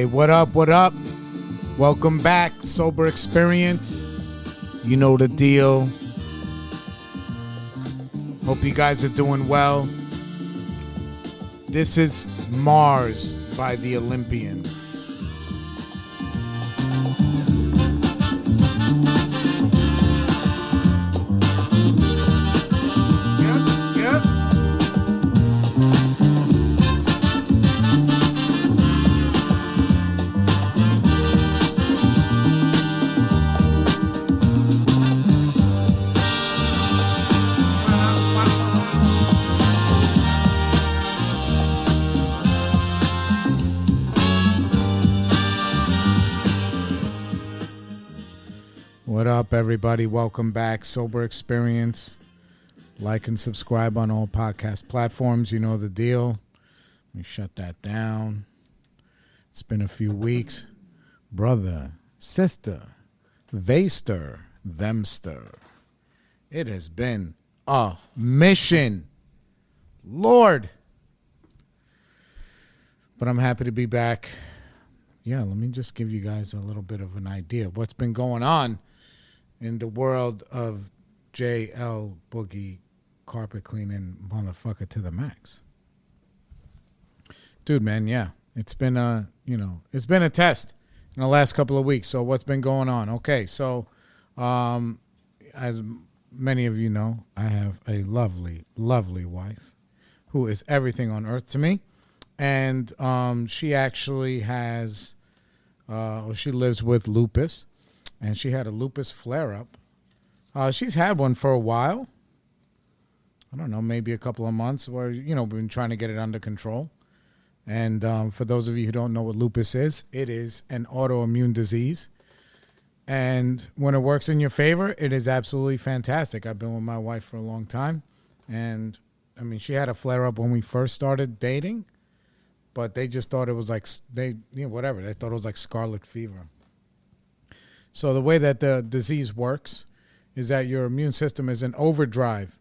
Hey, what up, what up? Welcome back, Sober Experience. You know the deal. Hope you guys are doing well. This is Mars by the Olympians. What up, everybody? Welcome back. Sober Experience. Like and subscribe on all podcast platforms. You know the deal. Let me shut that down. It's been a few weeks. Brother, sister, they stir, them stir. It has been a mission. Lord. But I'm happy to be back. Yeah, let me just give you guys a little bit of an idea of what's been going on in the world of JL Boogie carpet cleaning motherfucker to the max. Dude, man, yeah. It's been it's been a test in the last couple of weeks. So what's been going on? Okay, so as many of you know, I have a lovely, lovely wife who is everything on earth to me. And she actually has she lives with lupus. And she had a lupus flare-up. She's had one for a while. I don't know, maybe a couple of months where, we've been trying to get it under control. And for those of you who don't know what lupus is, it is an autoimmune disease. And when it works in your favor, it is absolutely fantastic. I've been with my wife for a long time. And, she had a flare-up when we first started dating. But they just thought it was like, they thought it was like scarlet fever. So the way that the disease works is that your immune system is in overdrive.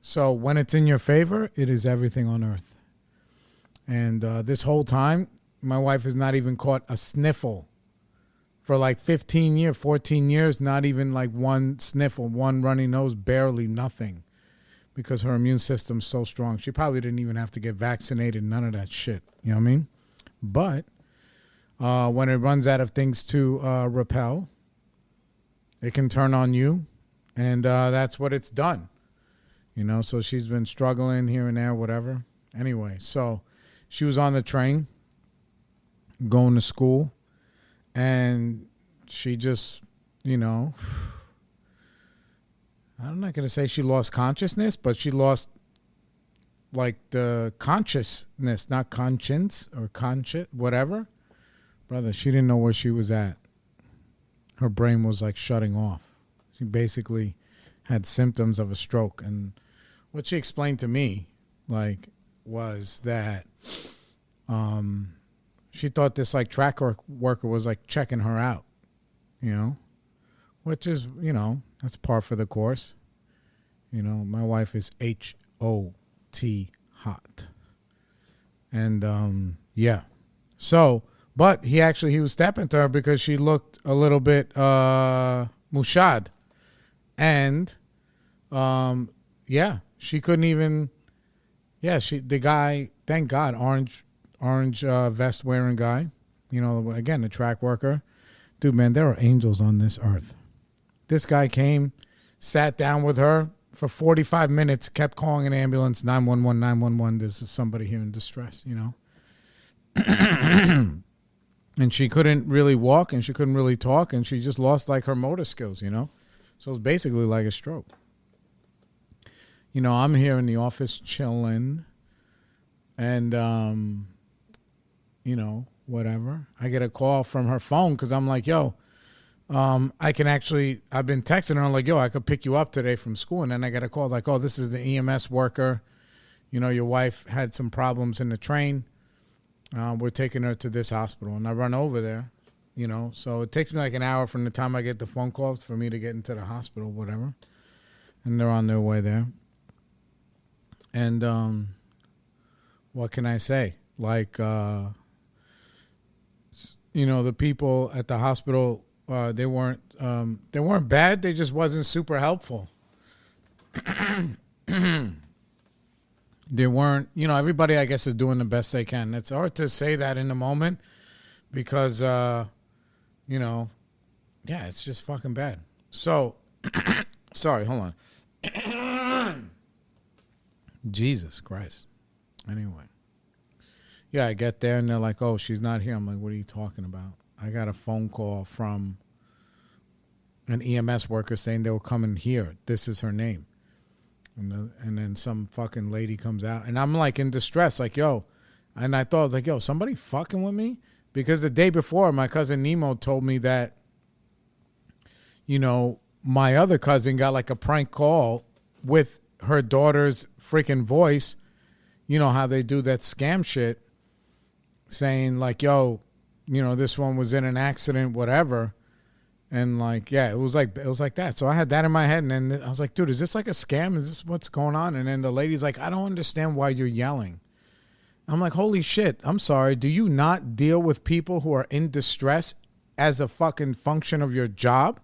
So when it's in your favor, it is everything on earth. And this whole time, my wife has not even caught a sniffle. For like 14 years, not even like one sniffle, one runny nose, barely nothing. Because her immune system's so strong. She probably didn't even have to get vaccinated, none of that shit. You know what I mean? But when it runs out of things to repel, it can turn on you, and that's what it's done. So she's been struggling here and there, whatever. Anyway, so she was on the train going to school, and she just, I'm not going to say she lost consciousness, but she lost, like, the consciousness, not conscience or whatever. Brother, she didn't know where she was at. Her brain was like shutting off. She basically had symptoms of a stroke. And what she explained to me, was that she thought this track worker was checking her out, which is, that's par for the course. My wife is H-O-T hot. And yeah. So, but he was stepping to her because she looked a little bit mushad. And she couldn't even, the guy, thank God, orange vest wearing guy, again, the track worker. Dude, man, there are angels on this earth. This guy came, sat down with her for 45 minutes, kept calling an ambulance, 911, 911. This is somebody here in distress, And she couldn't really walk, and she couldn't really talk, and she just lost her motor skills, So it's basically like a stroke. I'm here in the office chilling, and whatever. I get a call from her phone because I'm like, yo, I've been texting her. I'm like, yo, I could pick you up today from school. And then I get a call like, oh, this is the EMS worker. Your wife had some problems in the train. We're taking her to this hospital. And I run over there, So it takes me an hour from the time I get the phone call for me to get into the hospital, whatever. And they're on their way there. And what can I say? the people at the hospital, they weren't bad. They just wasn't super helpful. They weren't, everybody, I guess, is doing the best they can. It's hard to say that in the moment because, it's just fucking bad. So, sorry, hold on. Jesus Christ. Anyway. Yeah, I get there and they're like, oh, she's not here. I'm like, what are you talking about? I got a phone call from an EMS worker saying they were coming here. This is her name. And then some fucking lady comes out. And I'm like in distress, like, yo. And I thought, like, yo, somebody fucking with me? Because the day before, my cousin Nemo told me that, my other cousin got like a prank call with her daughter's freaking voice. You know how they do that scam shit. Saying like, yo, this one was in an accident, whatever. And like, yeah, it was like that. So I had that in my head. And then I was like, dude, is this like a scam? Is this what's going on? And then the lady's like, I don't understand why you're yelling. I'm like, holy shit. I'm sorry. Do you not deal with people who are in distress as a fucking function of your job?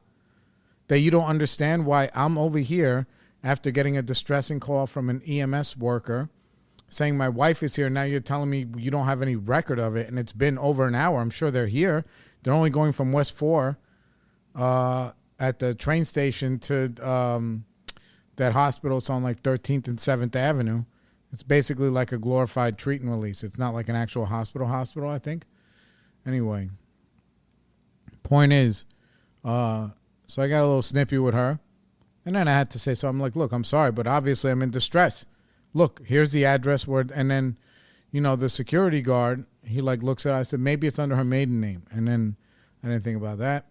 That you don't understand why I'm over here after getting a distressing call from an EMS worker saying my wife is here. Now you're telling me you don't have any record of it. And it's been over an hour. I'm sure they're here. They're only going from West 4 at the train station to that hospital. It's on like 13th and 7th Avenue. It's basically like a glorified treat and release. It's not like an actual hospital, I think. Anyway, point is, so I got a little snippy with her. And then I had to say, so I'm like, look, I'm sorry, but obviously I'm in distress. Look, here's the address where, and then, the security guard, he like looks at it. I said, maybe it's under her maiden name. And then I didn't think about that.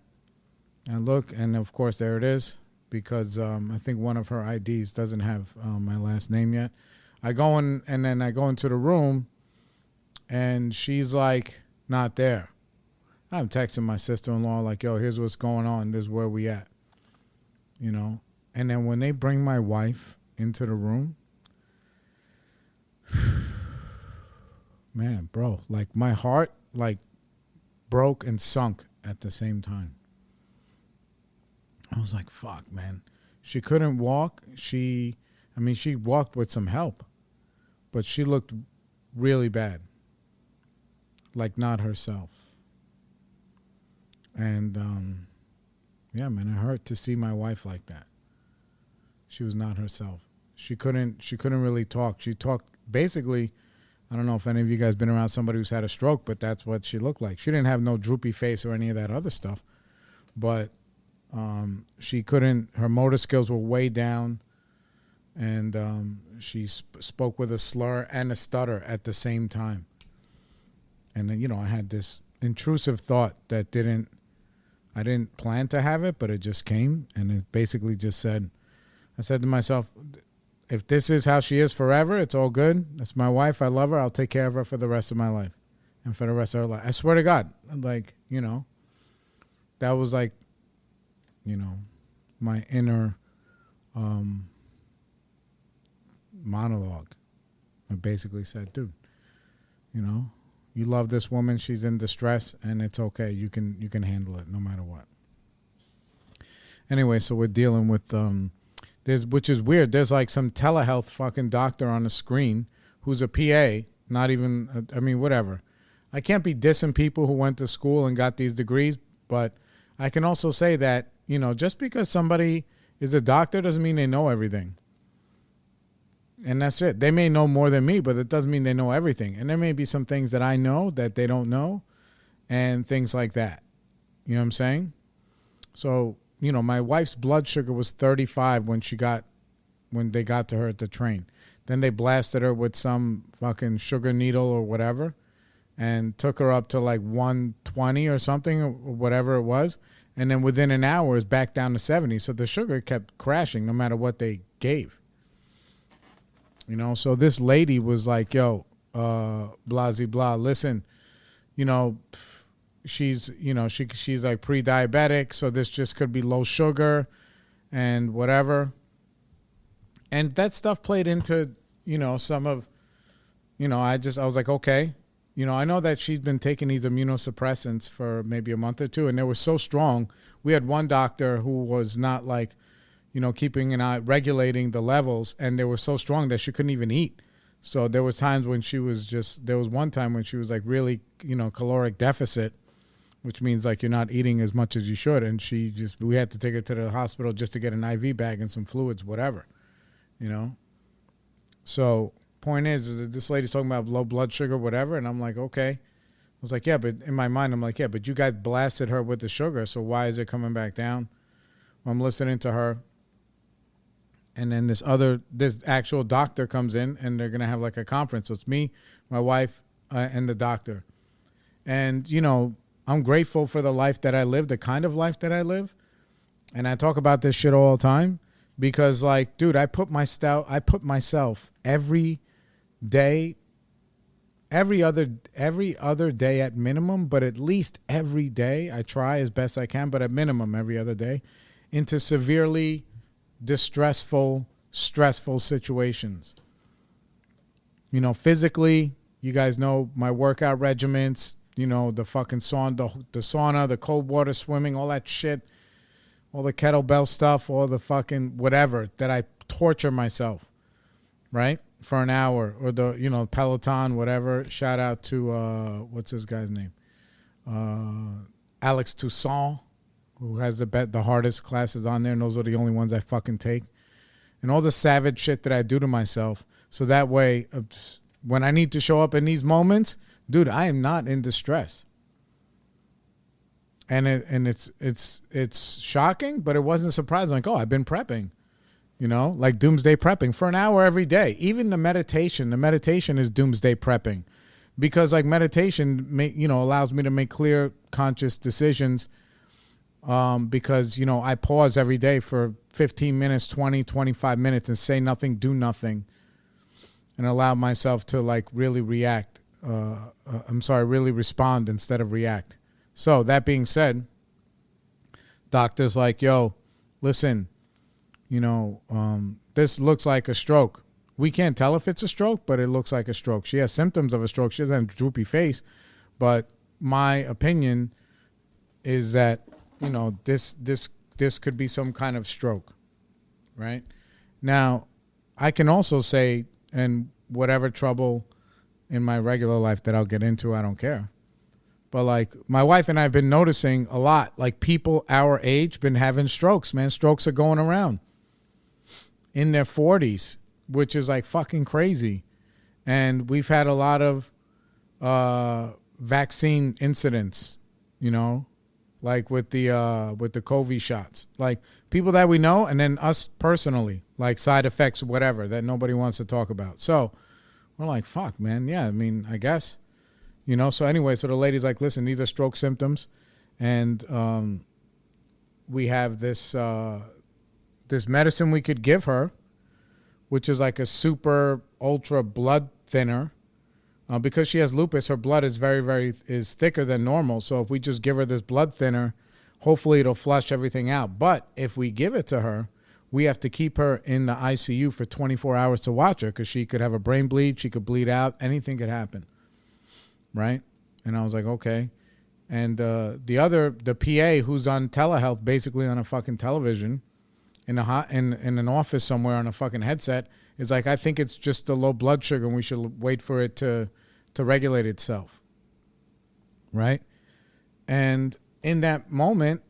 I look, and of course, there it is, because I think one of her IDs doesn't have my last name yet. I go in, and then I go into the room, and she's like, not there. I'm texting my sister-in-law, like, yo, here's what's going on. This is where we at. And then when they bring my wife into the room, man, bro, like my heart, like, broke and sunk at the same time. I was like, fuck, man. She couldn't walk. She walked with some help, but she looked really bad. Like not herself. And, yeah, man, it hurt to see my wife like that. She was not herself. She couldn't really talk. She talked basically, I don't know if any of you guys been around somebody who's had a stroke, but that's what she looked like. She didn't have no droopy face or any of that other stuff, but she couldn't, her motor skills were way down, and she spoke with a slur and a stutter at the same time. And then, I had this intrusive thought that I didn't plan to have it, but it just came, and it basically just said, I said to myself, if this is how she is forever, it's all good. That's my wife. I love her. I'll take care of her for the rest of my life and for the rest of her life. I swear to God, like, that was like, my inner monologue. I basically said, dude, you love this woman. She's in distress, and it's okay. You can handle it no matter what. Anyway, so we're dealing with which is weird. There's like some telehealth fucking doctor on the screen who's a PA. Not even. Whatever. I can't be dissing people who went to school and got these degrees, but I can also say that just because somebody is a doctor doesn't mean they know everything. And that's it. They may know more than me, but it doesn't mean they know everything. And there may be some things that I know that they don't know and things like that. You know what I'm saying? So, my wife's blood sugar was 35 when they got to her at the train. Then they blasted her with some fucking sugar needle or whatever and took her up to like 120 or something or whatever it was. And then within an hour, it's back down to 70. So the sugar kept crashing no matter what they gave. So this lady was like, yo, blah, blah, listen, she's, she's like pre-diabetic. So this just could be low sugar and whatever. And that stuff played into, some of, I was like, okay. I know that she's been taking these immunosuppressants for maybe a month or two, and they were so strong. We had one doctor who was not like, keeping an eye, regulating the levels, and they were so strong that she couldn't even eat. So there was times when there was one time when she was like really, caloric deficit, which means like you're not eating as much as you should. And we had to take her to the hospital just to get an IV bag and some fluids, whatever, So point is that this lady's talking about low blood sugar, whatever. And I'm like, okay. I was like, yeah, but in my mind, I'm like, yeah, but you guys blasted her with the sugar. So why is it coming back down? Well, I'm listening to her. And then this actual doctor comes in, and they're going to have like a conference. So it's me, my wife, and the doctor. And, I'm grateful for the life that I live, the kind of life that I live. And I talk about this shit all the time because, like, dude, I put myself every day, every other day at minimum, but at least every day, I try as best I can, but at minimum every other day, into severely distressful, stressful situations. Physically, you guys know my workout regimens, the fucking sauna, the cold water swimming, all that shit, all the kettlebell stuff, all the fucking whatever that I torture myself, right? For an hour, or the, Peloton, whatever. Shout out to, what's this guy's name? Alex Toussaint, who has the hardest classes on there, and those are the only ones I fucking take. And all the savage shit that I do to myself, so that way, when I need to show up in these moments, dude, I am not in distress. And it's shocking, but it wasn't surprising. Like, oh, I've been prepping, like doomsday prepping for an hour every day. Even the meditation is doomsday prepping, because like meditation, allows me to make clear, conscious decisions. Because, I pause every day for 15 minutes, 20, 25 minutes and say nothing, do nothing, and allow myself to like really really respond instead of react. So that being said, doctor's like, yo, listen, this looks like a stroke. We can't tell if it's a stroke, but it looks like a stroke. She has symptoms of a stroke. She doesn't have a droopy face, but my opinion is that, this could be some kind of stroke, right? Now, I can also say, and whatever trouble in my regular life that I'll get into, I don't care. But like my wife and I have been noticing a lot, like people our age been having strokes, man. Strokes are going around in their 40s, which is like fucking crazy. And we've had a lot of vaccine incidents, like with the COVID shots, like people that we know, and then us personally, like side effects, whatever, that nobody wants to talk about. So we're like, fuck, man. Yeah, I mean, I guess, so anyway, so the lady's like, listen, these are stroke symptoms. And we have this medicine we could give her, which is like a super ultra blood thinner. Because she has lupus, her blood is is thicker than normal. So if we just give her this blood thinner, hopefully it'll flush everything out. But if we give it to her, we have to keep her in the ICU for 24 hours to watch her, because she could have a brain bleed, she could bleed out, anything could happen, right? And I was like, okay. And the PA who's on telehealth, basically on a fucking television, in an office somewhere on a fucking headset, is like, I think it's just the low blood sugar, and we should wait for it to regulate itself, right? And in that moment,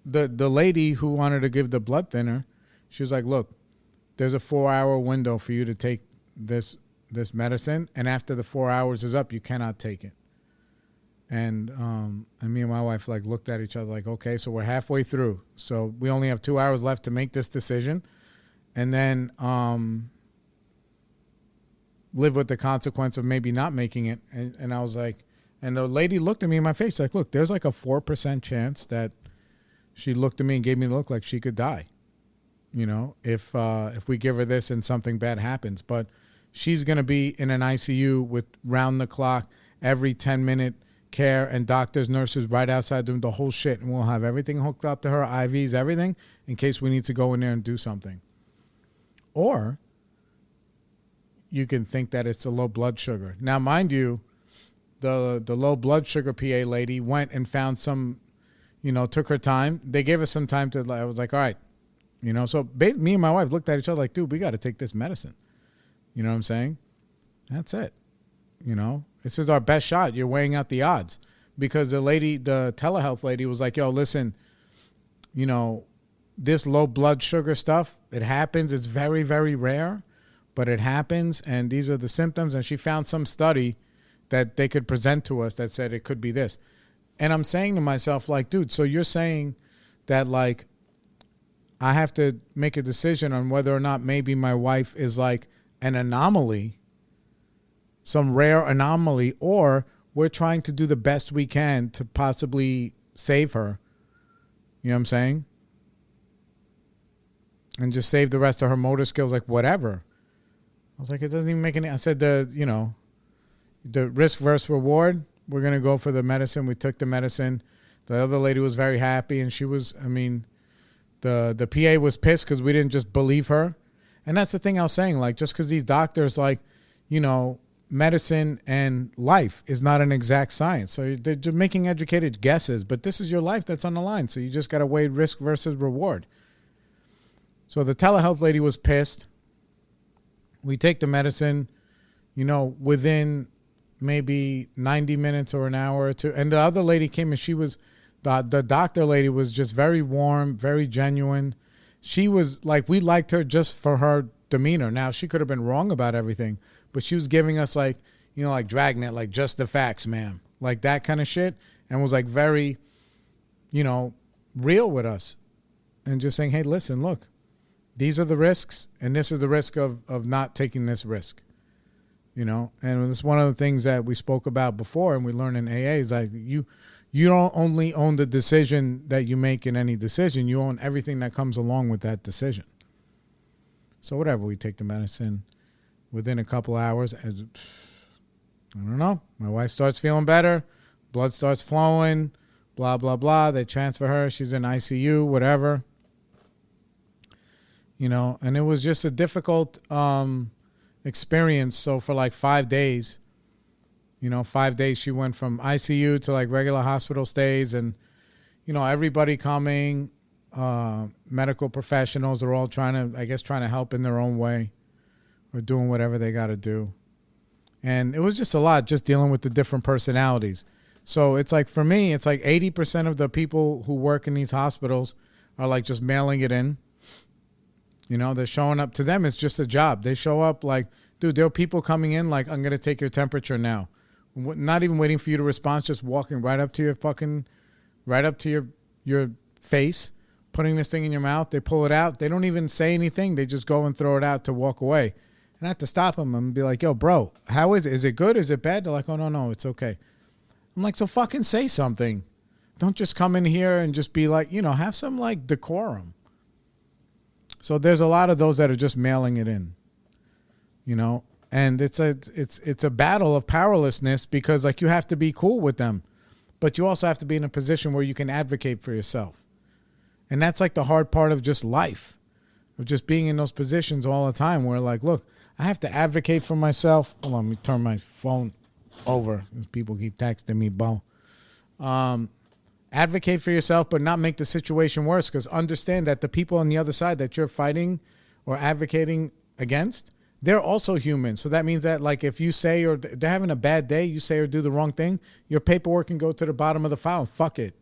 the lady who wanted to give the blood thinner, she was like, look, there's a 4-hour window for you to take this medicine, and after the 4 hours is up, you cannot take it. And me and my wife like looked at each other like, okay, so we're halfway through, so we only have 2 hours left to make this decision, and then live with the consequence of maybe not making it. And I was like, and the lady looked at me in my face like, look, there's like a 4% chance that she looked at me and gave me the look like she could die, if we give her this and something bad happens. But she's going to be in an ICU with round the clock, every 10-minute care, and doctors, nurses right outside doing the whole shit. And we'll have everything hooked up to her, IVs, everything, in case we need to go in there and do something. Or you can think that it's a low blood sugar. Now, mind you, the low blood sugar PA lady went and found some, took her time. They gave us some time I was like, all right, so me and my wife looked at each other like, dude, we got to take this medicine. You know what I'm saying? That's it. This is our best shot. You're weighing out the odds, because the telehealth lady was like, yo, listen, this low blood sugar stuff, it happens. It's very, very rare, but it happens. And these are the symptoms. And she found some study that they could present to us that said it could be this. And I'm saying to myself, like, dude, so you're saying that, like, I have to make a decision on whether or not maybe my wife is like an anomaly, some rare anomaly, or we're trying to do the best we can to possibly save her. You know what I'm saying? And just save the rest of her motor skills, like whatever. I was like, it doesn't even make any. I said, the risk versus reward, we're going to go for the medicine. We took the medicine. The other lady was very happy, and she was, the PA was pissed because we didn't just believe her. And that's the thing I was saying, like, just because these doctors, like, medicine and life is not an exact science. So they're just making educated guesses, but this is your life that's on the line. So you just got to weigh risk versus reward. So the telehealth lady was pissed. We take the medicine, within maybe 90 minutes or an hour or two. And the other lady came, and she was, the doctor lady was just very warm, very genuine. She was like, we liked her just for her demeanor. Now, she could have been wrong about everything, but she was giving us like, like Dragnet, like just the facts, ma'am, like that kind of shit. And was like very, real with us, and just saying, hey, listen, look, these are the risks, and this is the risk of not taking this risk, and it's one of the things that we spoke about before and we learned in AA is like, you don't only own the decision that you make in any decision, you own everything that comes along with that decision. So whatever, we take the medicine. Within a couple hours, I don't know, my wife starts feeling better, blood starts flowing, blah, blah, blah. They transfer her. She's in ICU, whatever. And it was just a difficult experience. So for like 5 days, 5 days she went from ICU to like regular hospital stays, and, everybody coming, medical professionals are all trying to help in their own way, or doing whatever they got to do. And it was just a lot, just dealing with the different personalities. So it's like, for me, it's like 80% of the people who work in these hospitals are like just mailing it in. They're showing up. To them, it's just a job. They show up like, dude, there are people coming in like, I'm going to take your temperature now. Not even waiting for you to respond, just walking right up to your face, putting this thing in your mouth. They pull it out. They don't even say anything. They just go and throw it out to walk away. And I have to stop them and be like, yo, bro, how is it? Is it good? Is it bad? They're like, oh, no, it's okay. I'm like, so fucking say something. Don't just come in here and just be like, have some like decorum. So there's a lot of those that are just mailing it in, and it's a battle of powerlessness, because like you have to be cool with them, but you also have to be in a position where you can advocate for yourself. And that's like the hard part of just life, of just being in those positions all the time where like, look, I have to advocate for myself. Hold on, let me turn my phone over. People keep texting me, Bo. Advocate for yourself, but not make the situation worse, because understand that the people on the other side that you're fighting or advocating against, they're also human. So that means that like if you say, or they're having a bad day, you say or do the wrong thing, your paperwork can go to the bottom of the file. Fuck it.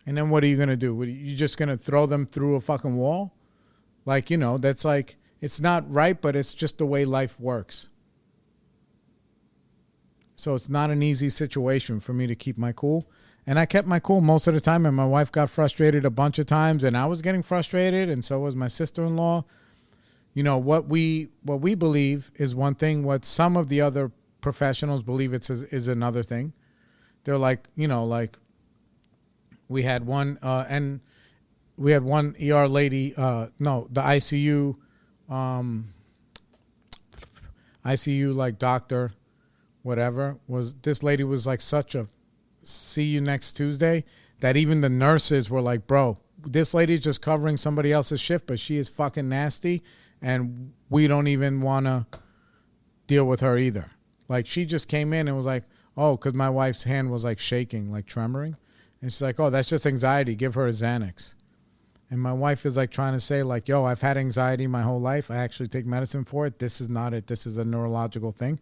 And then what are you going to do? Are you just going to throw them through a fucking wall? Like, that's like, it's not right, but it's just the way life works. So it's not an easy situation for me to keep my cool. And I kept my cool most of the time, and my wife got frustrated a bunch of times, and I was getting frustrated, and so was my sister-in-law. What we believe is one thing. What some of the other professionals believe is another thing. They're like, like we had one ER lady. The ICU like doctor, whatever, this lady was like such a see you next Tuesday that even the nurses were like, bro, this lady's just covering somebody else's shift, but she is fucking nasty, and we don't even want to deal with her either. Like, she just came in and was like, oh, because my wife's hand was like shaking, like tremoring. And she's like, oh, that's just anxiety. Give her a Xanax. And my wife is like trying to say like, yo, I've had anxiety my whole life. I actually take medicine for it. This is not it. This is a neurological thing.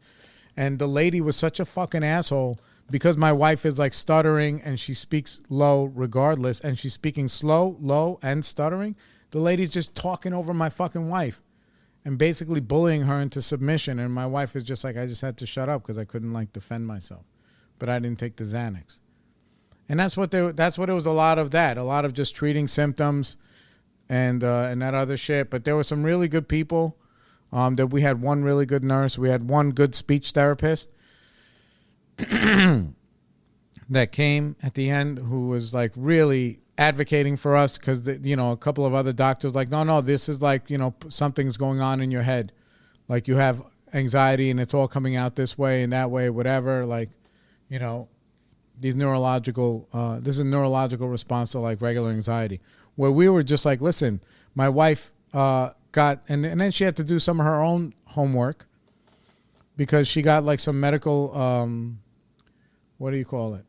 And the lady was such a fucking asshole because my wife is like stuttering and she speaks low regardless. And she's speaking slow, low, and stuttering. The lady's just talking over my fucking wife and basically bullying her into submission. And my wife is just like, I just had to shut up because I couldn't like defend myself. But I didn't take the Xanax. And that's what it was, a lot of that. A lot of just treating symptoms and that other shit. But there were some really good people. That we had one really good nurse. We had one good speech therapist that came at the end who was like really advocating for us because, you know, a couple of other doctors like, no, this is like, you know, something's going on in your head. Like you have anxiety and it's all coming out this way and that way, whatever. Like, you know, this is a neurological response to like regular anxiety, where we were just like, listen, my wife got, and then she had to do some of her own homework because she got like some medical, what do you call it?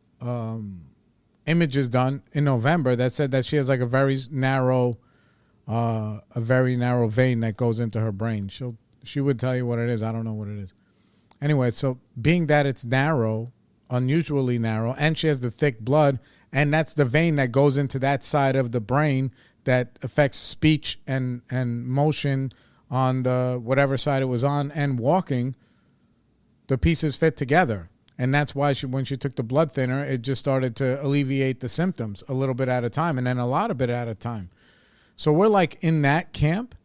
Images done in November that said that she has like a very narrow vein that goes into her brain. She would tell you what it is. I don't know what it is. Anyway, so being that it's narrow, unusually narrow, and she has the thick blood, and that's the vein that goes into that side of the brain that affects speech and motion on the whatever side it was on, and walking, the pieces fit together. And that's why when she took the blood thinner, it just started to alleviate the symptoms a little bit at a time, and then a lot of it at a time. So we're like in that camp,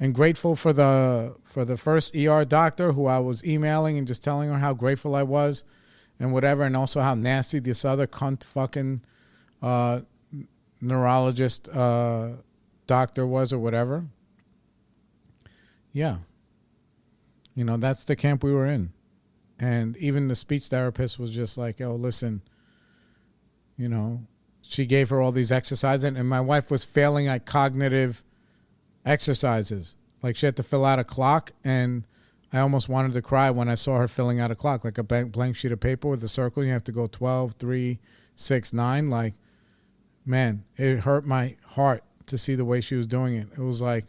and grateful for the first ER doctor who I was emailing and just telling her how grateful I was and whatever, and also how nasty this other cunt fucking neurologist doctor was or whatever. Yeah. You know, that's the camp we were in. And even the speech therapist was just like, oh, listen, you know, she gave her all these exercises, and my wife was failing at cognitive exercises. Like she had to fill out a clock, and I almost wanted to cry when I saw her filling out a clock, like a blank sheet of paper with a circle. You have to go 12, 3, 6, 9. Like, man, it hurt my heart to see the way she was doing it. It was like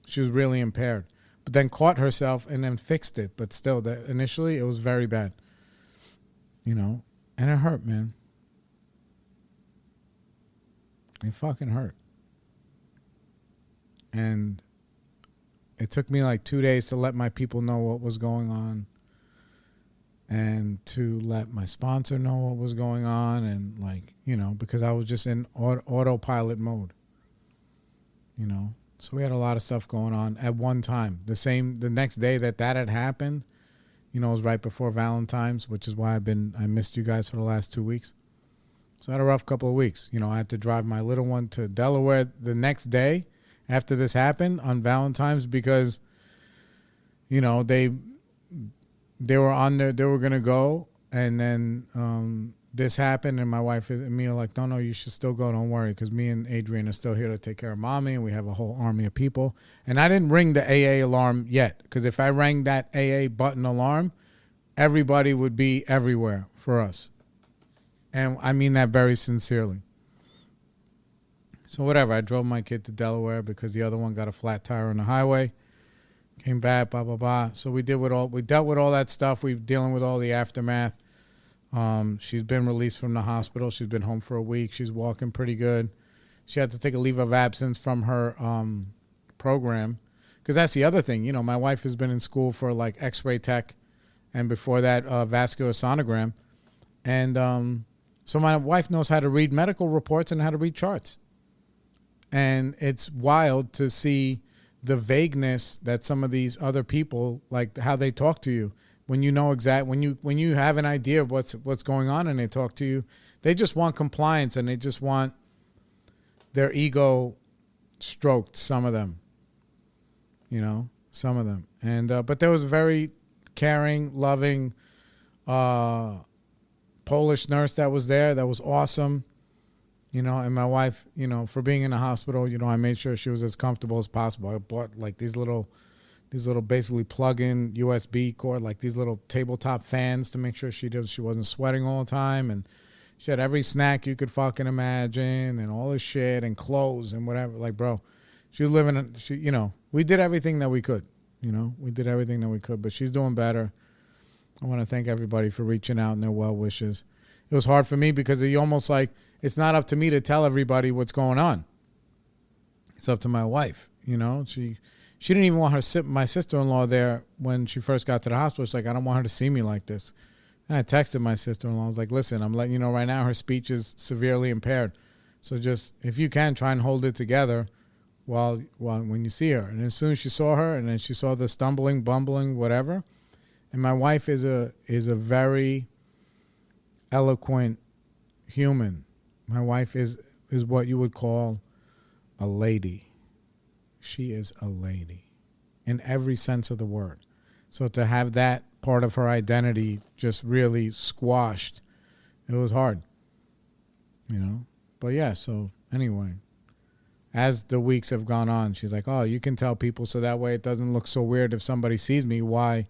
she was really impaired. But then caught herself and then fixed it. But still, initially, it was very bad. You know? And it hurt, man. It fucking hurt. And it took me like 2 days to let my people know what was going on, and to let my sponsor know what was going on, and like, you know, because I was just in autopilot mode, you know. So we had a lot of stuff going on at one time. The next day that had happened, you know, it was right before Valentine's, which is why I missed you guys for the last 2 weeks. So I had a rough couple of weeks. You know, I had to drive my little one to Delaware the next day after this happened on Valentine's because, you know, they were on there, they were going to go, and then this happened, and my wife and me are like, no, you should still go, don't worry, because me and Adrian are still here to take care of mommy, and we have a whole army of people. And I didn't ring the AA alarm yet, because if I rang that AA button alarm, everybody would be everywhere for us. And I mean that very sincerely. So whatever, I drove my kid to Delaware because the other one got a flat tire on the highway. Came back, blah, blah, blah. So we dealt with all that stuff. We're dealing with all the aftermath. She's been released from the hospital. She's been home for a week. She's walking pretty good. She had to take a leave of absence from her program, because that's the other thing. You know, my wife has been in school for like X-ray tech, and before that, vascular sonogram. And so my wife knows how to read medical reports and how to read charts. And it's wild to see the vagueness that some of these other people, like how they talk to you. When you know when you have an idea of what's going on and they talk to you, they just want compliance and they just want their ego stroked, some of them. You know, some of them. And but there was a very caring, loving Polish nurse that was there that was awesome. You know, and my wife, you know, for being in the hospital, you know, I made sure she was as comfortable as possible. I bought like these little these little basically plug-in USB cord, like these little tabletop fans to make sure she wasn't sweating all the time. And she had every snack you could fucking imagine and all this shit and clothes and whatever. Like, bro, she was living, we did everything that we could. We did everything that we could, but she's doing better. I want to thank everybody for reaching out and their well wishes. It was hard for me because you almost like, it's not up to me to tell everybody what's going on. It's up to my wife. She didn't even want my sister-in-law there when she first got to the hospital. She's like, I don't want her to see me like this. And I texted my sister-in-law. I was like, listen, I'm letting you know right now her speech is severely impaired. So just, if you can, try and hold it together while when you see her. And as soon as she saw her, and then she saw the stumbling, bumbling, whatever. And my wife is a very eloquent human. My wife is what you would call a lady. She is a lady in every sense of the word. So to have that part of her identity just really squashed, it was hard, But yeah, so anyway, as the weeks have gone on, she's like, oh, you can tell people so that way it doesn't look so weird if somebody sees me why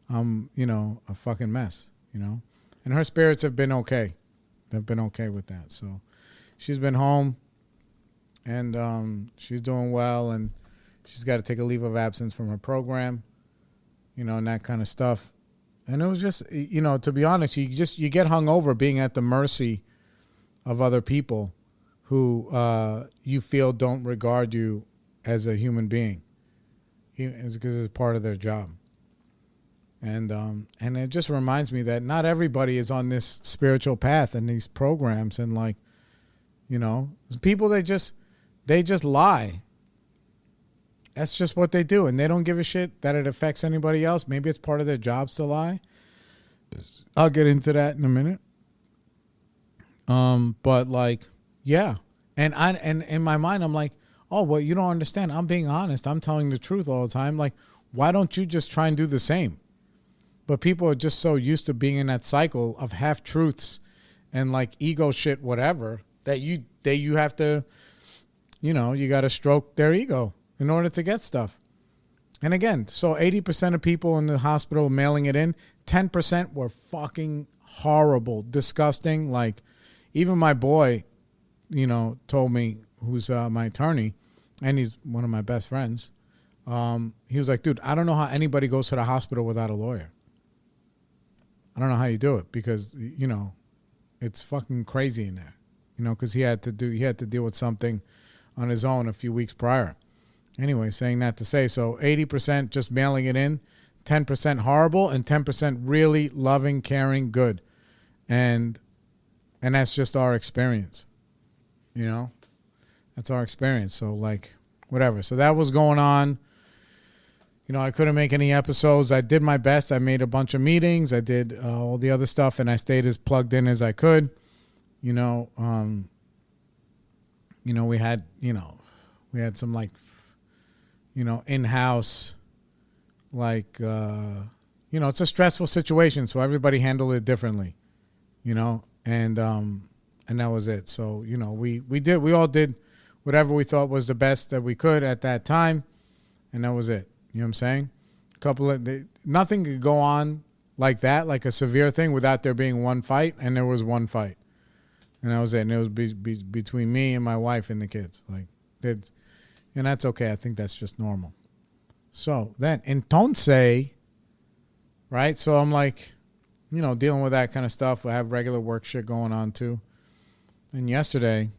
I'm, a fucking mess, And her spirits have been okay. They've been okay with that. So she's been home. And she's doing well, and she's got to take a leave of absence from her program, and that kind of stuff. And it was just, to be honest, you get hung over being at the mercy of other people who you feel don't regard you as a human being. It's because it's part of their job. And it just reminds me that not everybody is on this spiritual path and these programs, and people they just lie. That's just what they do. And they don't give a shit that it affects anybody else. Maybe it's part of their jobs to lie. I'll get into that in a minute. But yeah. And in my mind, I'm like, oh, well, you don't understand. I'm being honest. I'm telling the truth all the time. Like, why don't you just try and do the same? But people are just so used to being in that cycle of half truths and ego shit, whatever, that you have to, you got to stroke their ego in order to get stuff. And again, so 80% of people in the hospital mailing it in, 10% were fucking horrible, disgusting. Even my boy, told me, who's my attorney, and he's one of my best friends. He was like, dude, I don't know how anybody goes to the hospital without a lawyer. I don't know how you do it because, it's fucking crazy in there, because he had to deal with something on his own a few weeks prior. Anyway, saying that to say, so 80% just mailing it in, 10% horrible, and 10% really loving, caring, good. And that's just our experience, That's our experience. So, whatever. So that was going on. I couldn't make any episodes. I did my best. I made a bunch of meetings. I did all the other stuff, and I stayed as plugged in as I could. We had some in-house, it's a stressful situation, so everybody handled it differently, and that was it. So, we all did whatever we thought was the best that we could at that time, and that was it. You know what I'm saying? Nothing could go on like that, like a severe thing, without there being one fight, and there was one fight. And that was it. And it was between me and my wife and the kids. And that's okay. I think that's just normal. So then, entonces, right? So I'm dealing with that kind of stuff. I have regular work shit going on too. And yesterday,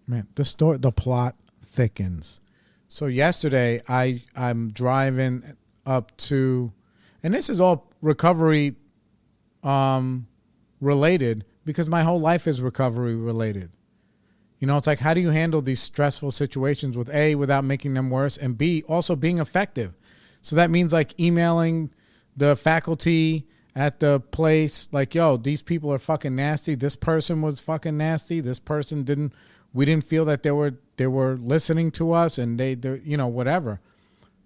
man, the plot thickens. So yesterday, I'm driving up to, and this is all recovery related, because my whole life is recovery related. It's like, how do you handle these stressful situations with A, without making them worse, and B, also being effective? So that means emailing the faculty at the place, yo, these people are fucking nasty. This person was fucking nasty. This person we didn't feel that they were listening to us, and they whatever.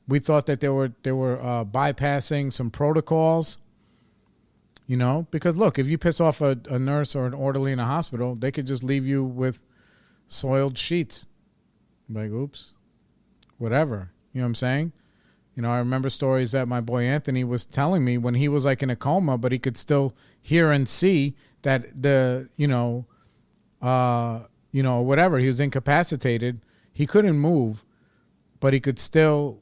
We thought that they were bypassing some protocols. Because look, if you piss off a nurse or an orderly in a hospital, they could just leave you with soiled sheets. Oops, whatever. You know what I'm saying? You know, I remember stories that my boy Anthony was telling me when he was like in a coma, but he could still hear and see that whatever, he was incapacitated. He couldn't move, but he could still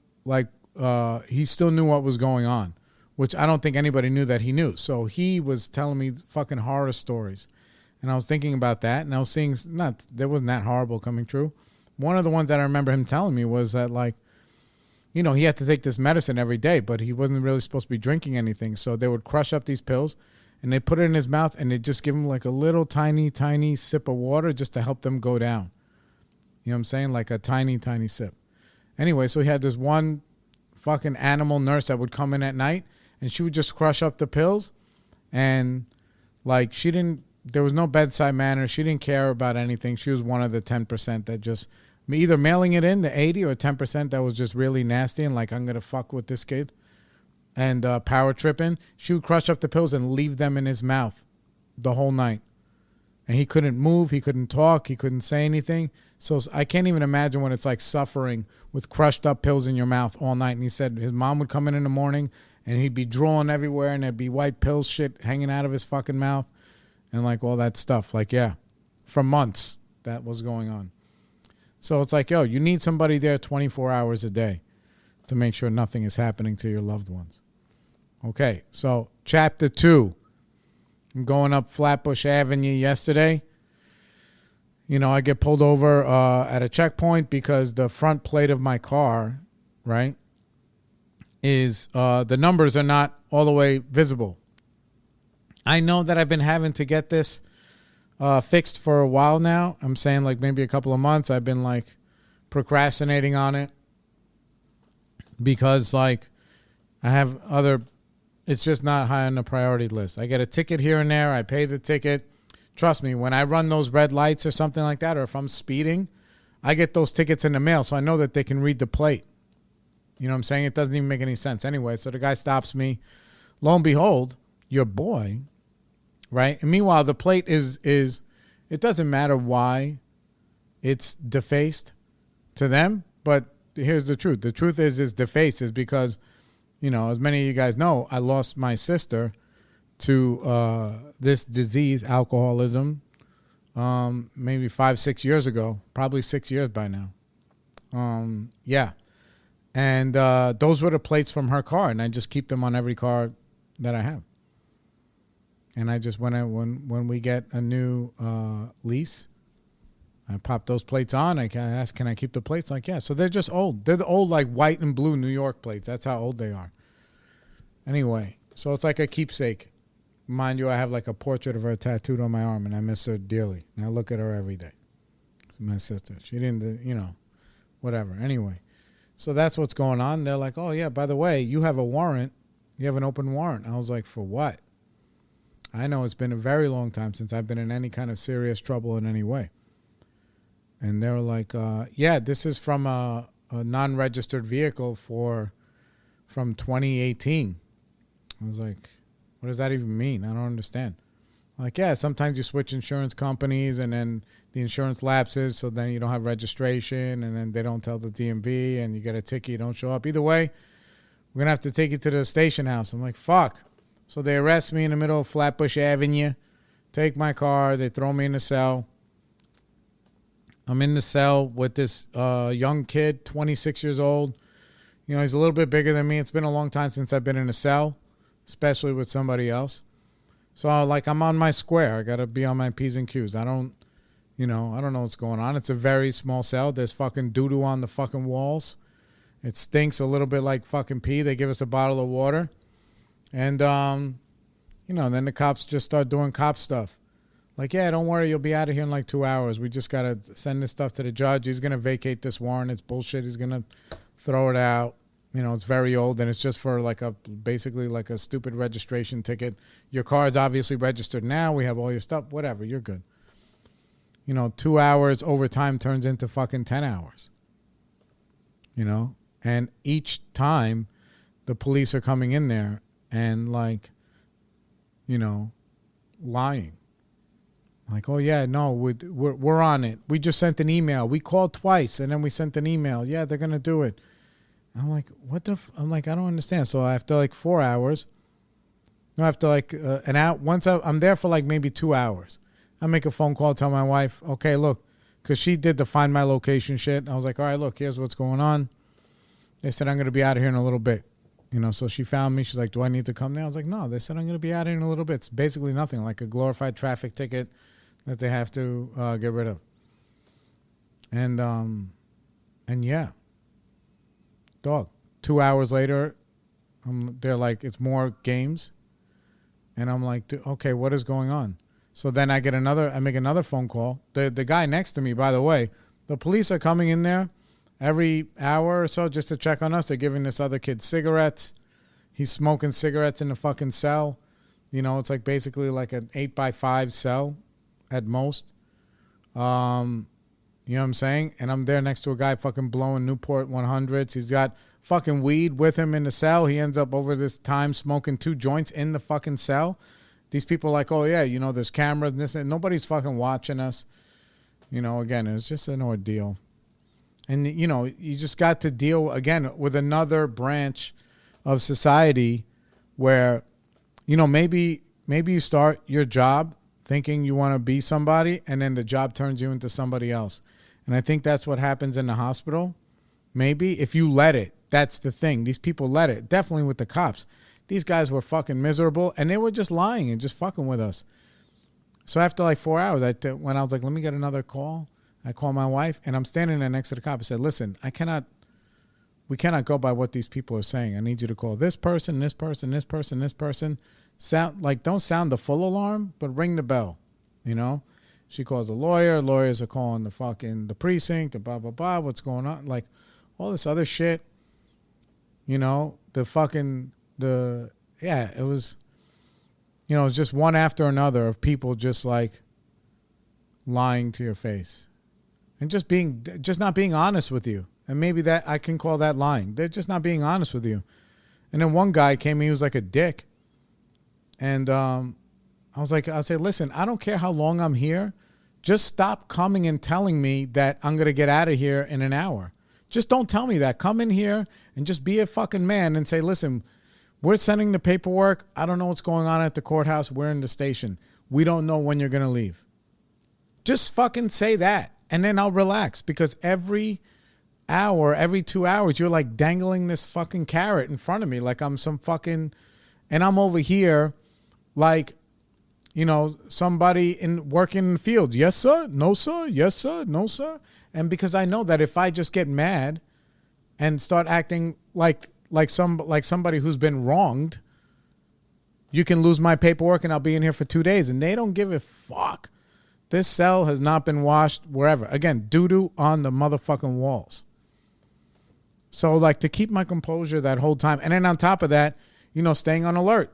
he still knew what was going on, which I don't think anybody knew that he knew. So he was telling me fucking horror stories. And I was thinking about that, and I was seeing, there wasn't that horrible coming true. One of the ones that I remember him telling me was that, like, you know, he had to take this medicine every day, but he wasn't really supposed to be drinking anything. So they would crush up these pills, and they put it in his mouth, and they'd just give him like a little tiny, tiny sip of water just to help them go down. You know what I'm saying? Like a tiny, tiny sip. Anyway, so he had this one fucking animal nurse that would come in at night, and she would just crush up the pills, and like there was no bedside manner. She didn't care about anything. She was one of the 10% that just either mailing it in, the 80, or 10% that was just really nasty and like, I'm going to fuck with this kid and power tripping. She would crush up the pills and leave them in his mouth the whole night. And he couldn't move. He couldn't talk. He couldn't say anything. So I can't even imagine what it's like suffering with crushed up pills in your mouth all night. And he said his mom would come in the morning and he'd be drooling everywhere and there'd be white pills shit hanging out of his fucking mouth and like all that stuff. Like, yeah, for months that was going on. So it's like, yo, you need somebody there 24 hours a day to make sure nothing is happening to your loved ones. Okay, so chapter 2. I'm going up Flatbush Avenue yesterday. You know, I get pulled over at a checkpoint because the front plate of my car, right, is the numbers are not all the way visible. I know that I've been having to get this fixed for a while now. I'm saying like maybe a couple of months. I've been like procrastinating on it because like I have it's just not high on the priority list. I get a ticket here and there. I pay the ticket. Trust me, when I run those red lights or something like that, or if I'm speeding, I get those tickets in the mail. So I know that they can read the plate. You know what I'm saying? It doesn't even make any sense anyway. So the guy stops me. Lo and behold, your boy, right? And meanwhile, the plate is it doesn't matter why it's defaced to them, but here's the truth. The truth is it's defaced is because, you know, as many of you guys know, I lost my sister to this disease, alcoholism, maybe 5-6 years ago, probably 6 years by now. Yeah. And those were the plates from her car, and I just keep them on every car that I have. And I just when we get a new lease, I pop those plates on. I ask, can I keep the plates? Like, yeah. So they're just old. They're the old like white and blue New York plates. That's how old they are. Anyway, so it's like a keepsake. Mind you, I have like a portrait of her tattooed on my arm, and I miss her dearly. And I look at her every day. It's my sister. She didn't, you know, whatever. Anyway, so that's what's going on. They're like, oh yeah, by the way, you have a warrant. You have an open warrant. I was like, for what? I know it's been a very long time since I've been in any kind of serious trouble in any way. And they were like, yeah, this is from a non-registered vehicle from 2018. I was like, what does that even mean? I don't understand. Like, yeah, sometimes you switch insurance companies and then the insurance lapses, so then you don't have registration, and then they don't tell the DMV and you get a ticket, you don't show up. Either way, we're going to have to take you to the station house. I'm like, fuck. So they arrest me in the middle of Flatbush Avenue, take my car, they throw me in the cell. I'm in the cell with this young kid, 26 years old. You know, he's a little bit bigger than me. It's been a long time since I've been in a cell, especially with somebody else. So, like, I'm on my square. I got to be on my P's and Q's. I don't know what's going on. It's a very small cell. There's fucking doo-doo on the fucking walls. It stinks a little bit like fucking pee. They give us a bottle of water. And, then the cops just start doing cop stuff. Like, yeah, don't worry, you'll be out of here in like 2 hours. We just got to send this stuff to the judge. He's going to vacate this warrant. It's bullshit. He's going to throw it out. You know, it's very old, and it's just for basically like a stupid registration ticket. Your car is obviously registered now. We have all your stuff. Whatever, you're good. 2 hours overtime turns into fucking 10 hours. And each time the police are coming in there and lying. Like, oh, yeah, no, we're on it. We just sent an email. We called twice, and then we sent an email. Yeah, they're going to do it. I'm like, what the? I'm like, I don't understand. So after like 4 hours, no, after like an hour, I'm there for like maybe 2 hours. I make a phone call, tell my wife, okay, look, because she did the find my location shit. I was like, all right, look, here's what's going on. They said I'm going to be out of here in a little bit. So she found me. She's like, do I need to come there? I was like, no, they said I'm going to be out of here in a little bit. It's basically nothing, like a glorified traffic ticket that they have to get rid of. And yeah, dog, 2 hours later, they're like, it's more games. And I'm like, okay, what is going on? So then I make another phone call. The guy next to me, by the way, the police are coming in there every hour or so just to check on us. They're giving this other kid cigarettes. He's smoking cigarettes in the fucking cell. It's like basically like an 8x5 cell at most. You know what I'm saying? And I'm there next to a guy fucking blowing Newport 100s. He's got fucking weed with him in the cell. He ends up over this time smoking 2 joints in the fucking cell. These people are like, oh yeah, there's cameras and this and nobody's fucking watching us. Again, it was just an ordeal. And, you just got to deal, again, with another branch of society where, maybe you start your job thinking you want to be somebody and then the job turns you into somebody else. And I think that's what happens in the hospital. Maybe if you let it, that's the thing. These people let it, definitely with the cops. These guys were fucking miserable and they were just lying and just fucking with us. So after like 4 hours, when I was like, let me get another call. I called my wife and I'm standing there next to the cop. I said, listen, we cannot go by what these people are saying. I need you to call this person, this person, this person, this person. Don't sound the full alarm, but ring the bell. She calls the lawyer. Lawyers are calling the precinct, the blah, blah, blah. What's going on? Like all this other shit, it was, it was just one after another of people just like lying to your face and just not being honest with you. And maybe that I can call that lying. They're just not being honest with you. And then one guy came in, he was like a dick. And I said, listen, I don't care how long I'm here. Just stop coming and telling me that I'm going to get out of here in an hour. Just don't tell me that. Come in here and just be a fucking man and say, listen, we're sending the paperwork. I don't know what's going on at the courthouse. We're in the station. We don't know when you're going to leave. Just fucking say that. And then I'll relax, because every hour, every 2 hours, you're like dangling this fucking carrot in front of me like I'm some fucking, and I'm over here like, somebody working in the fields. Yes, sir. No, sir. Yes, sir. No, sir. And because I know that if I just get mad and start acting like somebody who's been wronged, you can lose my paperwork and I'll be in here for 2 days. And they don't give a fuck. This cell has not been washed wherever. Again, doo-doo on the motherfucking walls. So like to keep my composure that whole time. And then on top of that, staying on alert.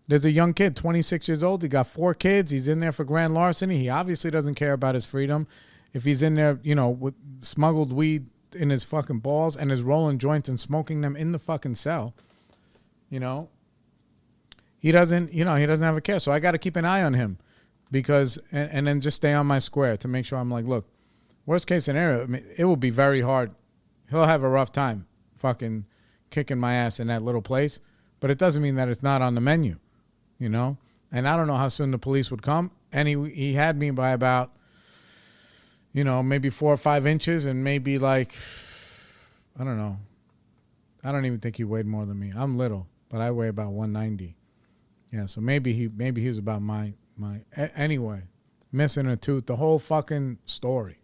There's a young kid, 26 years old. He got 4 kids. He's in there for grand larceny. He obviously doesn't care about his freedom. If he's in there, with smuggled weed in his fucking balls and is rolling joints and smoking them in the fucking cell, he doesn't have a care. So I got to keep an eye on him, because, and then just stay on my square to make sure I'm like, look, worst case scenario, it will be very hard. He'll have a rough time fucking kicking my ass in that little place, but it doesn't mean that it's not on the menu, and I don't know how soon the police would come. And he had me by about, maybe 4 or 5 inches, and maybe like, I don't know. I don't even think he weighed more than me. I'm little, but I weigh about 190. Yeah. So maybe he was about anyway, missing a tooth, the whole fucking story.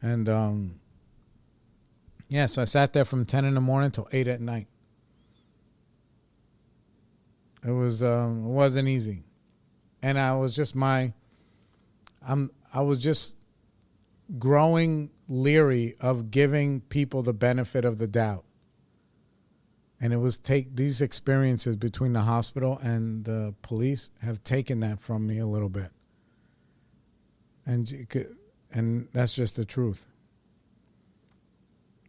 And, yeah, so I sat there from 10 in the morning till 8 at night. It wasn't easy. And I was just I was just growing leery of giving people the benefit of the doubt. And it was these experiences between the hospital and the police have taken that from me a little bit. And that's just the truth.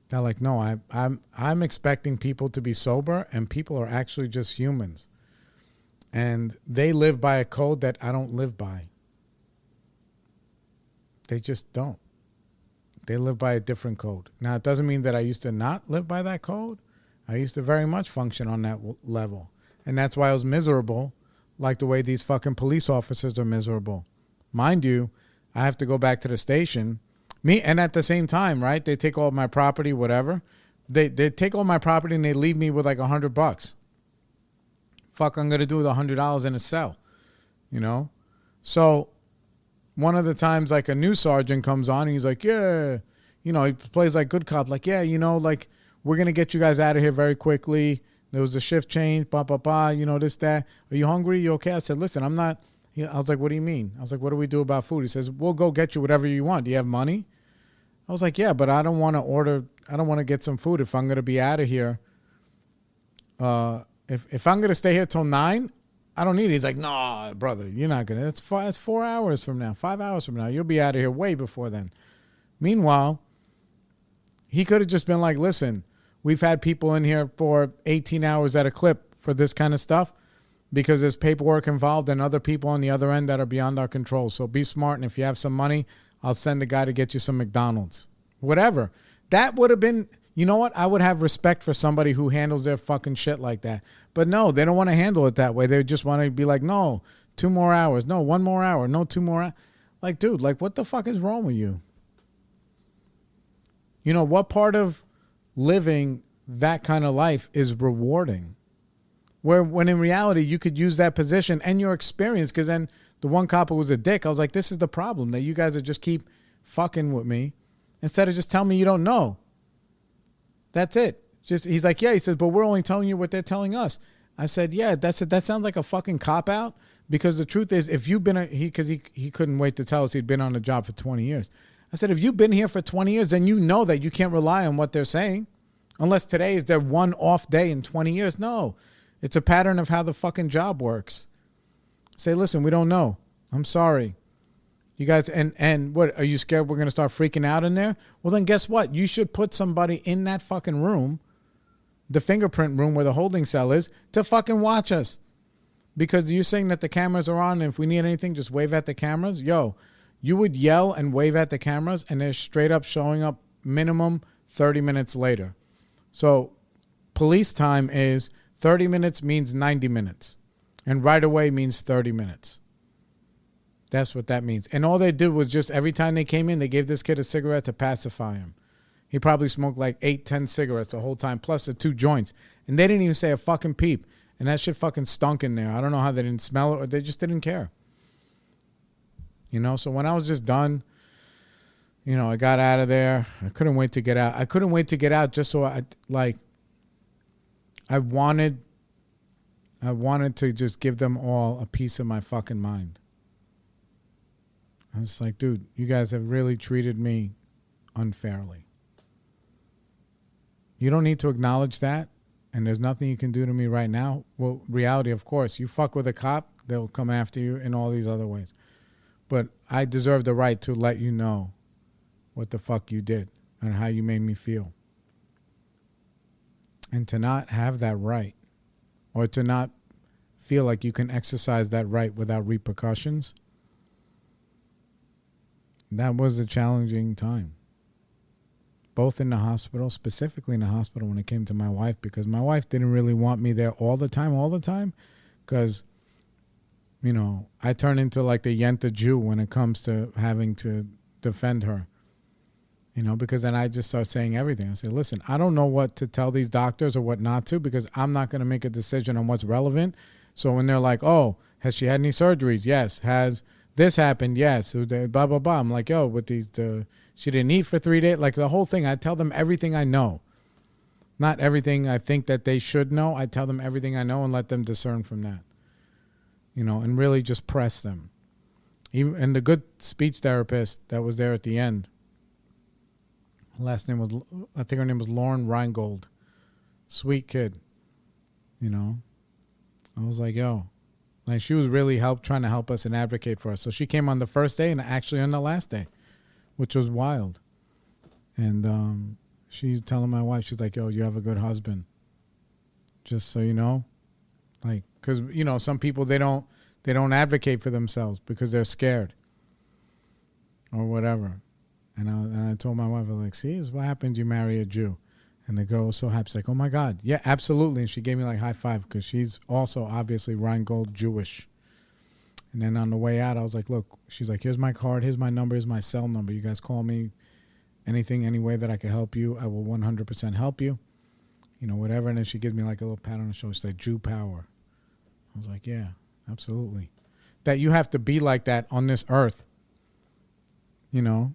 They're like, no, I'm expecting people to be sober, and people are actually just humans. And they live by a code that I don't live by. They just don't. They live by a different code. Now, it doesn't mean that I used to not live by that code. I used to very much function on that level. And that's why I was miserable, like the way these fucking police officers are miserable. Mind you, I have to go back to the station. And at the same time, right, they take all my property, whatever. They take all my property and they leave me with like $100. Fuck, I'm going to do with $100 in a cell, you know? So one of the times, like, a new sergeant comes on and he's like, yeah, you know, he plays like good cop. Like, yeah, you know, like, we're going to get you guys out of here very quickly. There was a shift change, you know, this, that. Are you hungry? You okay? I said, listen, I'm not. I was like, what do you mean? I was like, what do we do about food? He says, we'll go get you whatever you want. Do you have money? I was like, yeah, but I don't want to order. I don't want to get some food if I'm going to be out of here. If I'm going to stay here till 9, I don't need it. He's like, no, brother, you're not going to. That's 4 hours from now, 5 hours from now. You'll be out of here way before then. Meanwhile, he could have just been like, listen, we've had people in here for 18 hours at a clip for this kind of stuff because there's paperwork involved and other people on the other end that are beyond our control. So be smart. And if you have some money, I'll send a guy to get you some McDonald's. Whatever. That would have been, you know what? I would have respect for somebody who handles their fucking shit like that. But no, they don't want to handle it that way. They just want to be like, no, 2 more hours. No, 1 more hour. No, 2 more hours. Like, dude, like, what the fuck is wrong with you? You know, what part of living that kind of life is rewarding? When in reality, you could use that position and your experience, because then the one cop who was a dick, I was like, this is the problem, that you guys are just keep fucking with me instead of just telling me you don't know. That's it. He's like, yeah, he says, but we're only telling you what they're telling us. I said, yeah, that's it. That sounds like a fucking cop-out, because the truth is, if you've been, because he couldn't wait to tell us he'd been on the job for 20 years. I said, if you've been here for 20 years, then you know that you can't rely on what they're saying. Unless today is their one off day in 20 years. No, it's a pattern of how the fucking job works. Say, listen, we don't know. I'm sorry. You guys, and what, are you scared we're going to start freaking out in there? Well, then guess what? You should put somebody in that fucking room, the fingerprint room where the holding cell is, to fucking watch us. Because you're saying that the cameras are on, and if we need anything, just wave at the cameras. Yo, you would yell and wave at the cameras, and they're straight up showing up minimum 30 minutes later. So police time is 30 minutes means 90 minutes. And right away means 30 minutes. That's what that means. And all they did was just every time they came in, they gave this kid a cigarette to pacify him. He probably smoked like 8, 10 cigarettes the whole time, plus the 2 joints. And they didn't even say a fucking peep. And that shit fucking stunk in there. I don't know how they didn't smell it, or they just didn't care. You know, so when I was just done, you know, I got out of there. I couldn't wait to get out. I couldn't wait to get out just so I wanted to just give them all a piece of my fucking mind. I was like, dude, you guys have really treated me unfairly. You don't need to acknowledge that, and there's nothing you can do to me right now. Well, reality, of course. You fuck with a cop, they'll come after you in all these other ways. But I deserve the right to let you know what the fuck you did and how you made me feel. And to not have that right, or to not feel like you can exercise that right without repercussions, that was a challenging time. Both in the hospital, specifically in the hospital when it came to my wife, because my wife didn't really want me there all the time, because, you know, I turn into like the Yenta Jew when it comes to having to defend her. You know, because then I just start saying everything. I say, listen, I don't know what to tell these doctors or what not to, because I'm not going to make a decision on what's relevant. So when they're like, oh, has she had any surgeries? Yes. Has this happened? Yes. So blah, blah, blah. I'm like, yo, with these, she didn't eat for 3 days. Like the whole thing. I tell them everything I know. Not everything I think that they should know. I tell them everything I know and let them discern from that. You know, and really just press them. Even, and the good speech therapist that was there at the end, last name was, I think her name was Lauren Reingold. Sweet kid. You know, I was like, yo, like she was really trying to help us and advocate for us. So she came on the first day and actually on the last day, which was wild. And she's telling my wife, she's like, yo, you have a good husband. Just so you know, like, because, you know, some people, they don't advocate for themselves because they're scared or whatever. And I told my wife, I was like, see, this is what happens. You marry a Jew. And the girl was so happy. She's like, oh, my God. Yeah, absolutely. And she gave me like high five because she's also obviously Rheingold Jewish. And then on the way out, I was like, look, she's like, here's my card. Here's my number. Here's my cell number. You guys call me anything, any way that I can help you. I will 100% help you. You know, whatever. And then she gives me like a little pat on the shoulder. She's like, Jew power. I was like, yeah, absolutely. That you have to be like that on this earth. You know,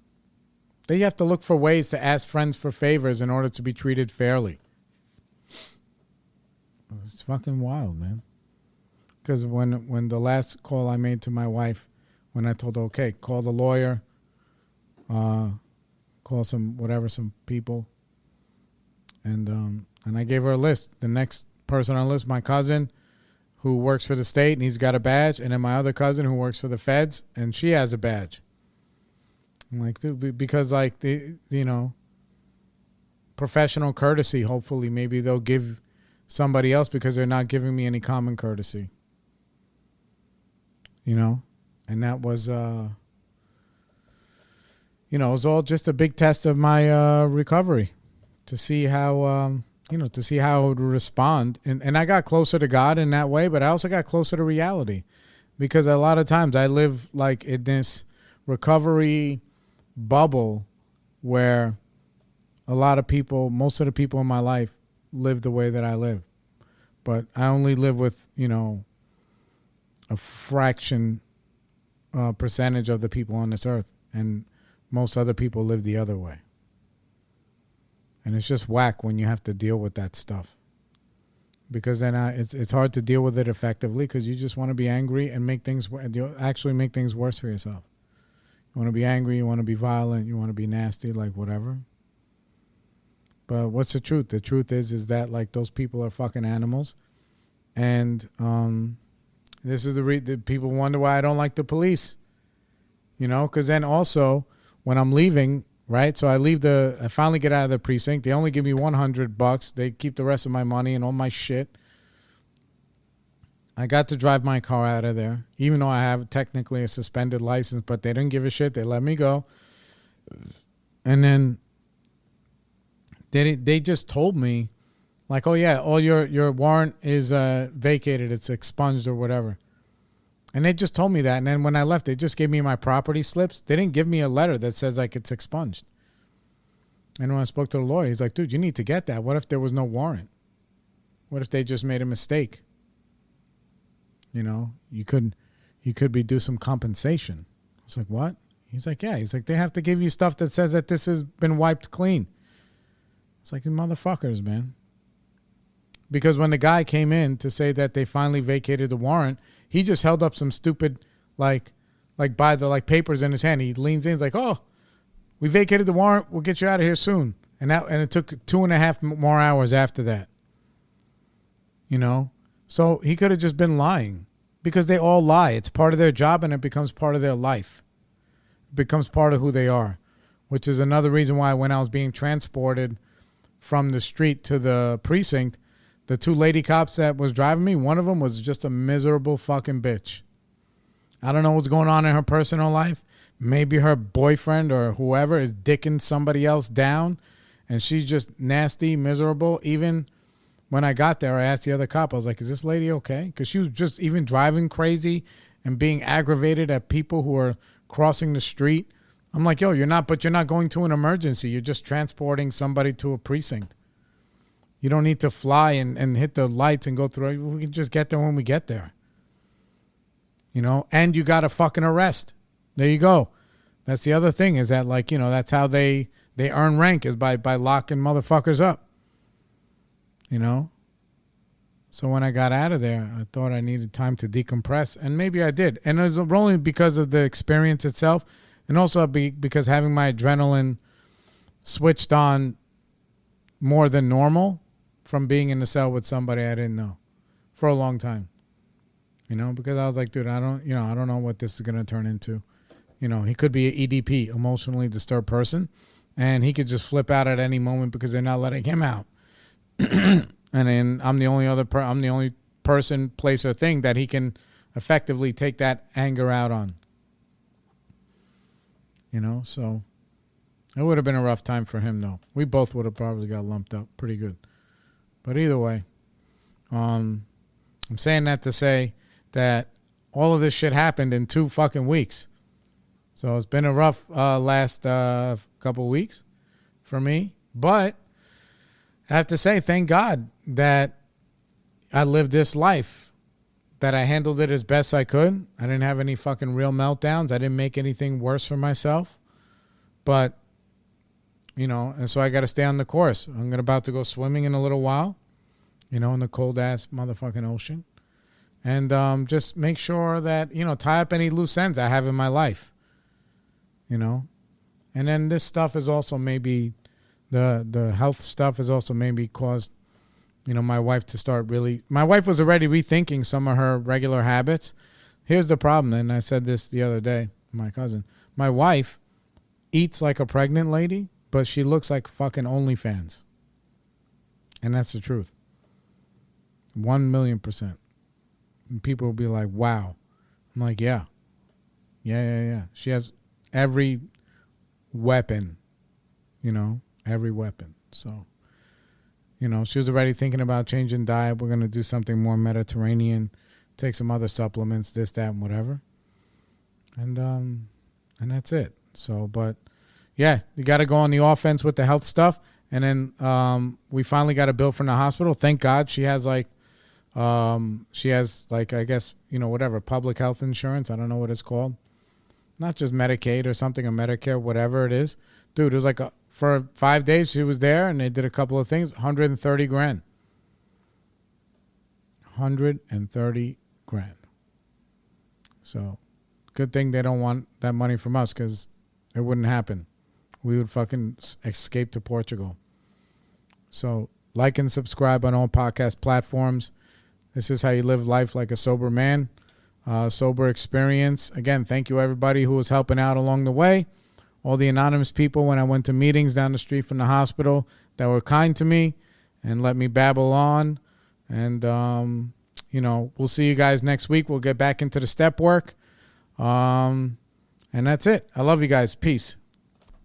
that you have to look for ways to ask friends for favors in order to be treated fairly. It's fucking wild, man. Because when the last call I made to my wife, when I told her, okay, call the lawyer, call some people, and I gave her a list. The next person on the list, my cousin, who works for the state, and he's got a badge, and then my other cousin who works for the feds, and she has a badge. I'm like, dude, because like professional courtesy. Hopefully, maybe they'll give somebody else because they're not giving me any common courtesy. You know, and that was, it was all just a big test of my recovery to see how, to see how I would respond. And I got closer to God in that way, but I also got closer to reality because a lot of times I live like in this recovery bubble where a lot of people, most of the people in my life live the way that I live. But I only live with, a fraction percentage of the people on this earth, and most other people live the other way. And it's just whack when you have to deal with that stuff, because then it's hard to deal with it effectively because you just want to be angry and actually make things worse for yourself. You want to be angry, you want to be violent, you want to be nasty, like whatever. But what's the truth? The truth is that like those people are fucking animals, and this is the people wonder why I don't like the police, because then also when I'm leaving, right? So I finally get out of the precinct. They only give me $100. They keep the rest of my money and all my shit. I got to drive my car out of there, even though I have technically a suspended license, but they didn't give a shit. They let me go. And then they just told me, like, oh, yeah, all your warrant is vacated. It's expunged or whatever. And they just told me that. And then when I left, they just gave me my property slips. They didn't give me a letter that says, like, it's expunged. And when I spoke to the lawyer, he's like, dude, you need to get that. What if there was no warrant? What if they just made a mistake? You could do some compensation. I was like, what? He's like, yeah. He's like, they have to give you stuff that says that this has been wiped clean. It's like, the motherfuckers, man. Because when the guy came in to say that they finally vacated the warrant, he just held up some stupid, like by the papers in his hand. He leans in, he's like, oh, we vacated the warrant. We'll get you out of here soon. And it took 2.5 more hours after that. So he could have just been lying because they all lie. It's part of their job and it becomes part of their life. It becomes part of who they are, which is another reason why when I was being transported from the street to the precinct, the two lady cops that was driving me, one of them was just a miserable fucking bitch. I don't know what's going on in her personal life. Maybe her boyfriend or whoever is dicking somebody else down, and she's just nasty, miserable. Even when I got there, I asked the other cop, I was like, is this lady okay? Because she was just even driving crazy and being aggravated at people who are crossing the street. I'm like, yo, you're not going to an emergency. You're just transporting somebody to a precinct. You don't need to fly and hit the lights and go through. We can just get there when we get there. And you got a fucking arrest. There you go. That's the other thing is that that's how they earn rank is by locking motherfuckers up. So when I got out of there, I thought I needed time to decompress, and maybe I did. And it was only because of the experience itself, and also because having my adrenaline switched on more than normal from being in the cell with somebody I didn't know for a long time. Because I was like, dude, I don't know what this is going to turn into. He could be an EDP, emotionally disturbed person, and he could just flip out at any moment because they're not letting him out. And then I'm the only person, place, or thing that he can effectively take that anger out on. So It would have been a rough time for him, though. We both would have probably got lumped up pretty good. But either way, I'm saying that to say that all of this shit happened in 2 fucking weeks. So it's been a rough last couple weeks for me. But I have to say, thank God that I lived this life, that I handled it as best I could. I didn't have any fucking real meltdowns. I didn't make anything worse for myself. But, you know, and so I got to stay on the course. I'm about to go swimming in a little while, you know, in the cold-ass motherfucking ocean. And just make sure that, you know, tie up any loose ends I have in my life, you know. And then this stuff is also maybe, the health stuff has also maybe caused, you know, my wife to start really, my wife was already rethinking some of her regular habits. Here's the problem, and I said this the other day to my cousin. My wife eats like a pregnant lady, but she looks like fucking OnlyFans. And that's the truth. 1,000,000%. And people will be like, wow. I'm like, yeah. Yeah. She has every weapon, you know, every weapon. So, you know, she was already thinking about changing diet. We're going to do something more Mediterranean, take some other supplements, this, that, and whatever. And that's it. So, but yeah, you got to go on the offense with the health stuff. And then we finally got a bill from the hospital. Thank God she has like, I guess, you know, whatever, public health insurance. I don't know what it's called. Not just Medicaid or something, or Medicare, whatever it is. Dude, it was like for 5 days she was there and they did a couple of things. $130,000. $130,000. So good thing they don't want that money from us, because it wouldn't happen. We would fucking escape to Portugal. So like and subscribe on all podcast platforms. This is how you live life like a sober man. Sober experience. Again, thank you everybody who was helping out along the way. All the anonymous people when I went to meetings down the street from the hospital that were kind to me and let me babble on. And, you know, we'll see you guys next week. We'll get back into the step work. And that's it. I love you guys. Peace.